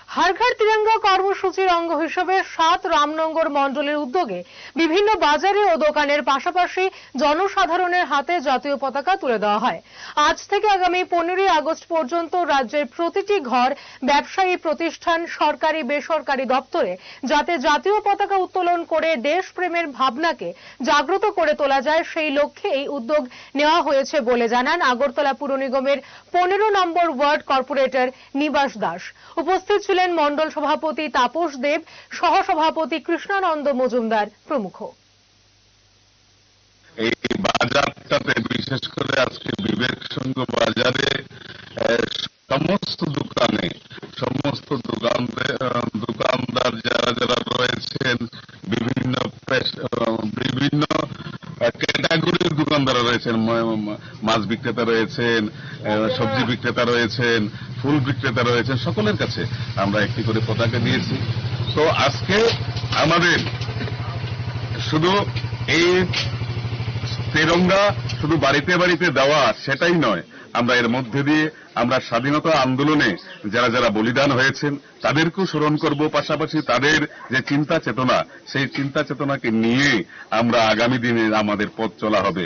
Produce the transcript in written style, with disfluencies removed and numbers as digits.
हर घर तिरंगा কর্মসূচির অঙ্গ হিসেবে ৭ রামনগর মণ্ডলের উদ্যোগে বিভিন্ন বাজারে ও দোকানের পাশাপাশি জনসাধারণের হাতে জাতীয় পতাকা তুলে দেওয়া হয়। আজ থেকে আগামী 15 আগস্ট পর্যন্ত রাজ্যের প্রতিটি ঘর, ব্যবসায়ী প্রতিষ্ঠান, সরকারি বেসরকারি দপ্তরে যাতে জাতীয় পতাকা উত্তোলন করে দেশপ্রেমের ভাবনাকে জাগ্রত করে তোলা যায় সেই লক্ষ্যে এই উদ্যোগ নেওয়া হয়েছে বলে জানান আগরতলা পুর নিগমের 15 নম্বর ওয়ার্ড কর্পোরেটর নিবাস দাস। উপস্থিত ছিলেন মণ্ডল সভাপতি তাপস দেব, সহ সভাপতি কৃষ্ণানন্দ মজুমদার প্রমুখ। এই বাজারটাতে বিশেষ করে আজকে বিবেক সংঘ বাজারে সমস্ত দোকানদার যারা যারা রয়েছেন, বিভিন্ন ক্যাটাগরির দোকানদার রয়েছেন, মাছ বিক্রেতা রয়েছেন, সবজি বিক্রেতা রয়েছেন, ফুল বিক্রেতা রয়েছেন, সকলের কাছে আমরা একটি করে পতাকা দিয়েছি। তো আজকে আমাদের শুধু এই তিরঙ্গা শুধু বাড়িতে বাড়িতে দেওয়া সেটাই নয়, আমরা এর মধ্যে দিয়ে আমরা স্বাধীনতা আন্দোলনে যারা যারা বলিদান হয়েছেন তাদেরকেও স্মরণ করব, পাশাপাশি তাদের যে চিন্তা চেতনা সেই চিন্তা চেতনাকে নিয়ে আমরা আগামী দিনে আমাদের পথ চলা হবে।